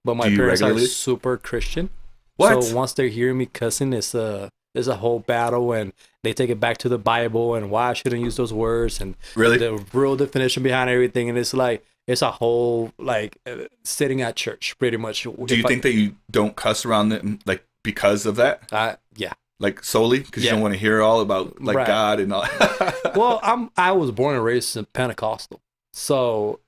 But my Do you parents are regularly? super Christian. What? So once they're hearing me cussing, it's a whole battle, and they take it back to the Bible and why I shouldn't use those words and Really? the real definition behind everything. And it's like it's a whole like sitting at church pretty much. Do you think that you don't cuss around them like because of that? Yeah. Like solely because you Yeah. don't want to hear all about like Right. God and all. Well, I was born and raised in Pentecostal, so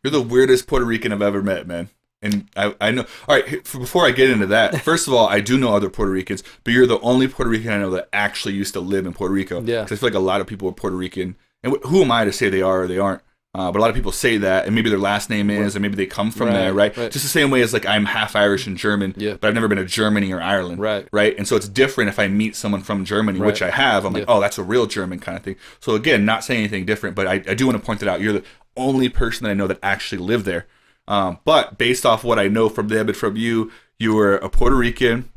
You're the weirdest Puerto Rican I've ever met, man. And I know. All right, before I get into that, first of all, I do know other Puerto Ricans, but you're the only Puerto Rican I know that actually used to live in Puerto Rico. Yeah. Because I feel like a lot of people are Puerto Rican, and who am I to say they are or they aren't? But a lot of people say that, and maybe their last name is, or maybe they come from there, right? Just the same way as like I'm half Irish and German, but I've never been to Germany or Ireland, right? And so it's different if I meet someone from Germany, which I have. I'm like, oh, that's a real German kind of thing. So again, not saying anything different, but I do want to point it out. You're the only person that I know that actually lived there. But based off what I know from them and from you, you were a Puerto Rican.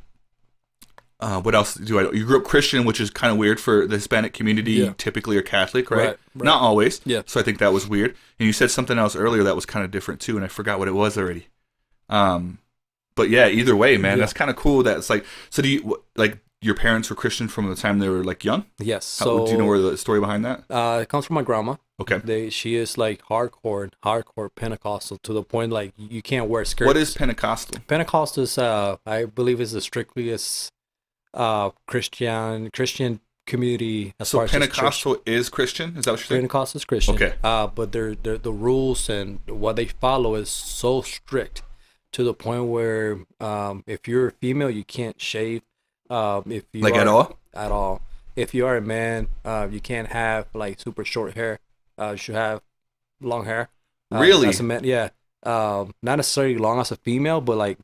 What else do I know? You grew up Christian, which is kind of weird for the Hispanic community. Typically are Catholic, right? Not always. Yeah. So I think that was weird. And you said something else earlier that was kind of different too, and I forgot what it was already. But yeah, either way, man, that's kind of cool. That it's like, so do you like your parents were Christian from the time they were like young? Yes. So do you know where the story behind that? It comes from my grandma. Okay. She is like hardcore Pentecostal to the point like you can't wear skirts. What is Pentecostal? Pentecostal is I believe is the strictest Christian community as far as Pentecostal is Christian? Is that what you're saying? Pentecostal is Christian. Okay. But the rules and what they follow is so strict to the point where if you're a female you can't shave. If you like at all. If you are a man, you can't have like super short hair. You should have long hair. Really? As a man, yeah. Not necessarily long as a female, but like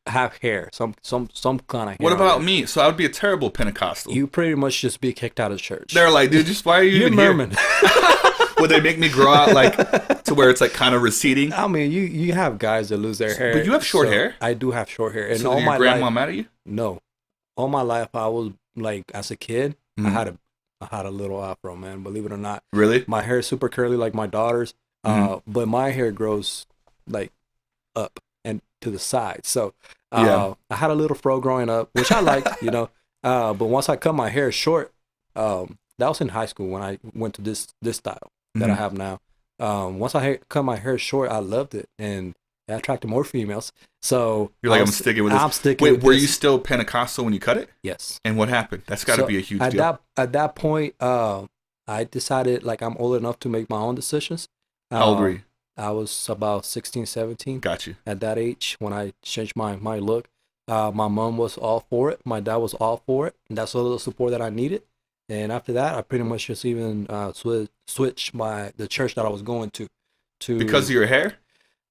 have hair, some kind of hair. What about me? So I would be a terrible Pentecostal. You pretty much just be kicked out of church. They're like, dude, just why are you You're even Mormon. here? Would they make me grow out like to where it's like kind of receding? I mean, you have guys that lose their hair. But you have short hair. I do have short hair. And so all your my grandma life, mad at you? No, all my life I was like as a kid, I had a little afro, man. Believe it or not. Really? My hair is super curly like my daughter's, but my hair grows like up and to the side. So I had a little fro growing up, which I liked, you know. But once I cut my hair short, that was in high school when I went to this style that I have now. Once I cut my hair short, I loved it, and it attracted more females. So you're like, I'm sticking with this. I'm sticking. Wait, with were this. you still Pentecostal when you cut it? Yes. And what happened? That's got to be a huge deal. At that point, I decided like I'm old enough to make my own decisions. How old were you? I was about 16, 17. Got you. At that age, when I changed my look, my mom was all for it. My dad was all for it. And that's all the support that I needed. And after that, I pretty much just even switched the church that I was going to. Because of your hair?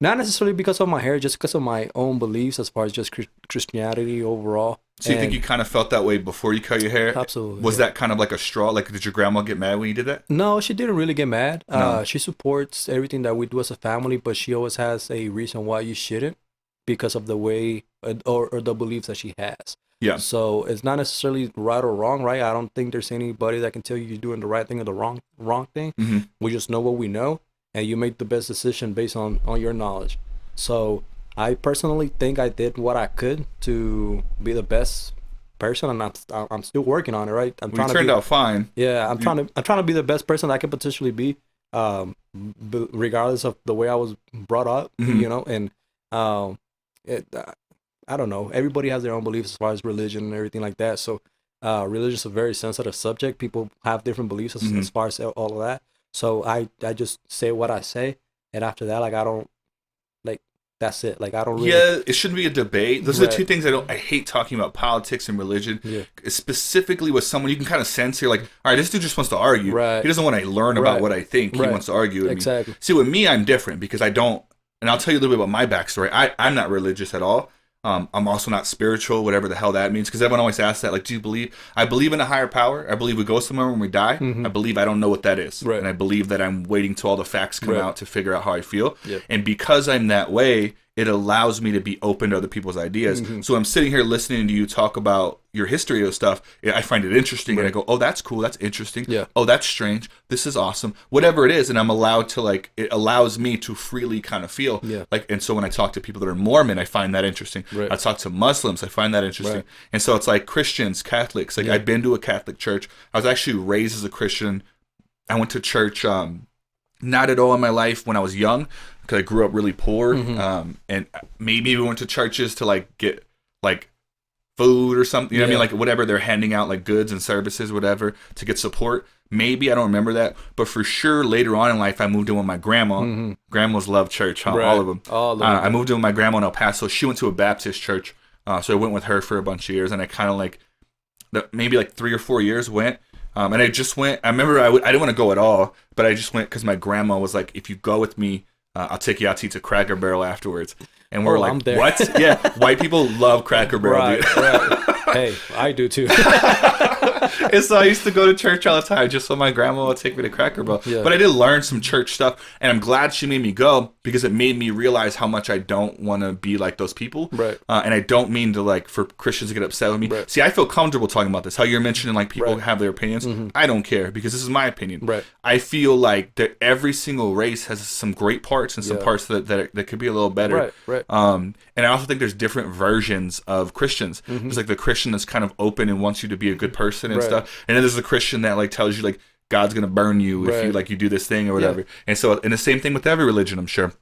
Not necessarily because of my hair, just because of my own beliefs as far as just Christianity overall. So you think you kind of felt that way before you cut your hair? Absolutely. Was that kind of like a straw? Like, did your grandma get mad when you did that? No, she didn't really get mad. No. She supports everything that we do as a family, but she always has a reason why you shouldn't because of the way or the beliefs that she has. Yeah. So it's not necessarily right or wrong, right? I don't think there's anybody that can tell you you're doing the right thing or the wrong thing. Mm-hmm. We just know what we know, and you make the best decision based on your knowledge. So I personally think I did what I could to be the best person, and I'm still working on it, right? You turned out fine. Yeah, I'm trying to be the best person I can potentially be, regardless of the way I was brought up, you know. And I don't know. Everybody has their own beliefs as far as religion and everything like that. So religion is a very sensitive subject. People have different beliefs as far as all of that. So I just say what I say, and after that, like I don't. That's it. Like I don't really. Yeah, it shouldn't be a debate. Those are the two things I hate talking about: politics and religion. Yeah. Specifically with someone, you can kind of sense you're like, all right, this dude just wants to argue. Right. He doesn't want to learn about what I think. He wants to argue with me. See, with me, I'm different because I don't. And I'll tell you a little bit about my backstory. I'm not religious at all. I'm also not spiritual, whatever the hell that means, because everyone always asks that, like, do you believe? I believe in a higher power. I believe we go somewhere when we die. I believe I don't know what that is. And I believe that I'm waiting till all the facts come out to figure out how I feel. And because I'm that way, it allows me to be open to other people's ideas. So I'm sitting here listening to you talk about your history of stuff. I find it interesting, and I go, oh, that's cool, that's interesting. Oh, that's strange. This is awesome. Whatever it is, and I'm allowed to, like, it allows me to freely kind of feel. Like, and so when I talk to people that are Mormon, I find that interesting. I talk to Muslims, I find that interesting. And so it's like Christians, Catholics. Like, I've been to a Catholic church. I was actually raised as a Christian. I went to church not at all in my life when I was young, because I grew up really poor. And maybe we went to churches to, like, get, like, food or something, you know what I mean? Like, whatever, they're handing out, like, goods and services, whatever, to get support. Maybe, I don't remember that. But for sure, later on in life, I moved in with my grandma. Grandmas love church, huh? All of them. I moved in with my grandma in El Paso. She went to a Baptist church. So I went with her for a bunch of years. And I kind of, like, maybe, like, 3 or 4 years went. And I just went. I remember I didn't want to go at all, but I just went because my grandma was like, if you go with me, I'll take you out to eat a Cracker Barrel afterwards. And we're like, what? Yeah, white people love Cracker Barrel. Right. Hey, I do too. And so I used to go to church all the time just so my grandma would take me to Cracker Barrel. But I did learn some church stuff, and I'm glad she made me go because it made me realize how much I don't want to be like those people. And I don't mean to, like, for Christians to get upset with me. See, I feel comfortable talking about this. How you're mentioning, like, people have their opinions. I don't care because this is my opinion. I feel like that every single race has some great parts and some parts that could be a little better. And I also think there's different versions of Christians. There's, like, the Christian that's kind of open and wants you to be a good person and stuff. And then there's the Christian that, like, tells you, like, God's going to burn you if you, like, you do this thing or whatever. And so, and the same thing with every religion, I'm sure.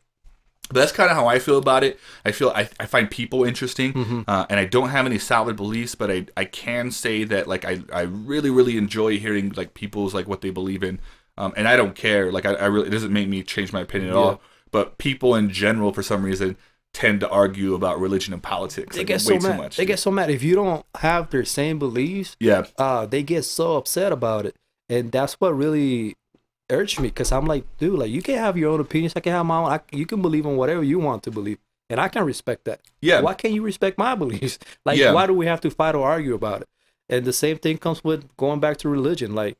But that's kind of how I feel about it. I find people interesting, and I don't have any solid beliefs, but I can say that, like, I really, really enjoy hearing, like, people's, like, what they believe in. And I don't care. Like, I really, it doesn't make me change my opinion at all. But people in general, for some reason, tend to argue about religion and politics. They get so mad. They get so mad if you don't have their same beliefs. They get so upset about it, and that's what really urged me. Because I'm like, dude, like, you can have your own opinions. I can have my own. You can believe in whatever you want to believe, and I can respect that. Why can't you respect my beliefs? Like, why do we have to fight or argue about it? And the same thing comes with going back to religion. Like,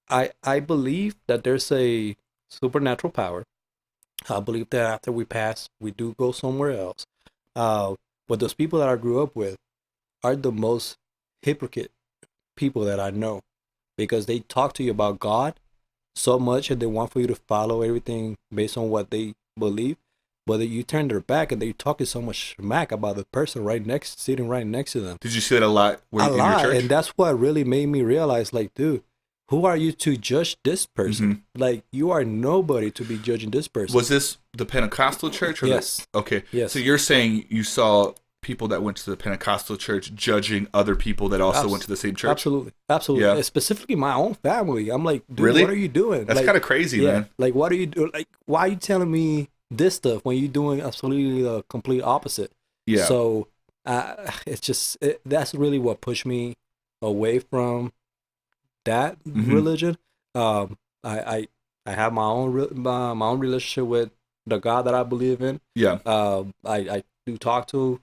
I believe that there's a supernatural power. I believe that after we pass, we do go somewhere else. But those people that I grew up with are the most hypocrite people that I know, because they talk to you about God so much and they want for you to follow everything based on what they believe. But you turn their back and they talking so much smack about the person sitting right next to them. Did you see that a lot in your church? And that's what really made me realize, like, dude, who are you to judge this person? Like, you are nobody to be judging this person. Was this the Pentecostal church? Or yes. Okay. Yes. So you're saying you saw people that went to the Pentecostal church judging other people that also went to the same church? Absolutely. Yeah. Specifically my own family. I'm like, dude, really? What are you doing? That's, like, kind of crazy, man. Like, what are you doing? Like, why are you telling me this stuff when you're doing absolutely the complete opposite? So it's just, that's really what pushed me away from that religion. I have my own relationship with the God that I believe in. I do talk to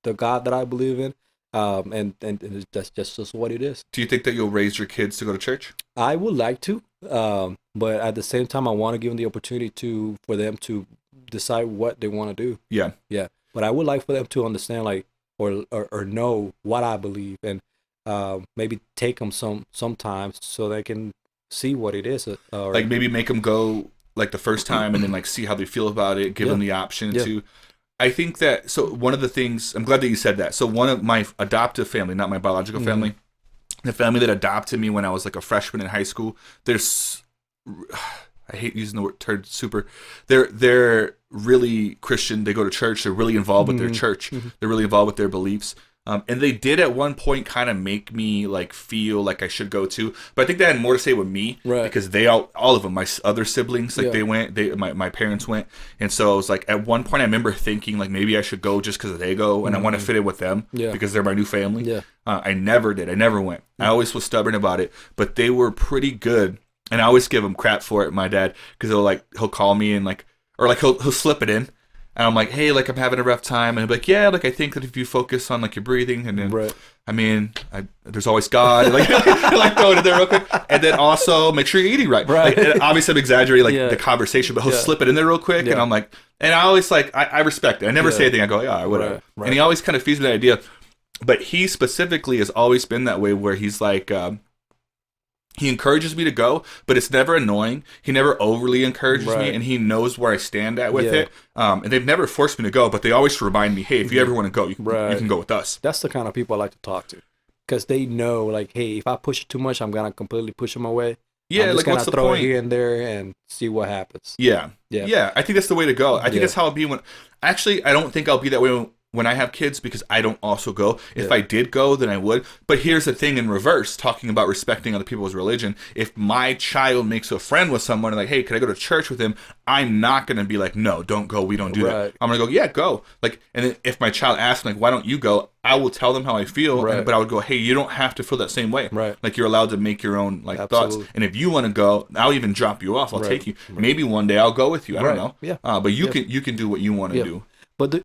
the God that I believe in, and that's just what it is. Do you think that you'll raise your kids to go to church? I would like to, but at the same time, I want to give them the opportunity for them to decide what they want to do. Yeah. But I would like for them to understand, like, or know what I believe, and maybe take them sometimes so they can see what it is. Like, maybe make them go, like, the first time and then, like, see how they feel about it, give them the option to. I think that, so one of the things, I'm glad that you said that. So one of my adoptive family, not my biological family, the family that adopted me when I was, like, a freshman in high school, there's, I hate using the term super, they're really Christian. They go to church. They're really involved with their church. They're really involved with their beliefs. And they did at one point kind of make me, like, feel like I should go too. But I think they had more to say with me, because they all of them, my other siblings, like, they went, my parents went. And so I was like, at one point I remember thinking, like, maybe I should go just because they go and I want to fit in with them because they're my new family. I never did. I never went. I always was stubborn about it, but they were pretty good. And I always give him crap for it, my dad, because he'll call me and, like, or, like, he'll slip it in. And I'm like, hey, like, I'm having a rough time. And he'll be like, yeah, like, I think that if you focus on, like, your breathing, and then, I mean, there's always God. And, like, like, throw it in there real quick. And then also make sure you're eating right. Like, obviously, I'm exaggerating, like, the conversation, but he'll slip it in there real quick. And I'm like, And I always I respect it. I never say anything. I go, yeah, whatever. Right. And he always kind of feeds me that idea. But he specifically has always been that way, where he's like, he encourages me to go, but it's never annoying. He never overly encourages me, and he knows where I stand at with it. And they've never forced me to go, but they always remind me, hey, if you ever want to go, you can go with us. That's the kind of people I like to talk to, because they know, like, hey, if I push it too much, I'm gonna completely push them away. Yeah, I'm just like, what's the throw point? it here and there and see what happens. Yeah. I think that's the way to go. I think that's how I'll be when. Actually, I don't think I'll be that way when I have kids, because I don't also go. If I did go, then I would. But here's the thing in reverse, talking about respecting other people's religion. If my child makes a friend with someone and like, hey, can I go to church with him? I'm not going to be like, no, don't go. We don't do that. I'm going to go, yeah, go. Like, and then if my child asks me, like, why don't you go? I will tell them how I feel, but I would go, hey, you don't have to feel that same way. Like, you're allowed to make your own thoughts. And if you want to go, I'll even drop you off. I'll take you. Maybe one day I'll go with you. I don't know. But you can do what you want to do. But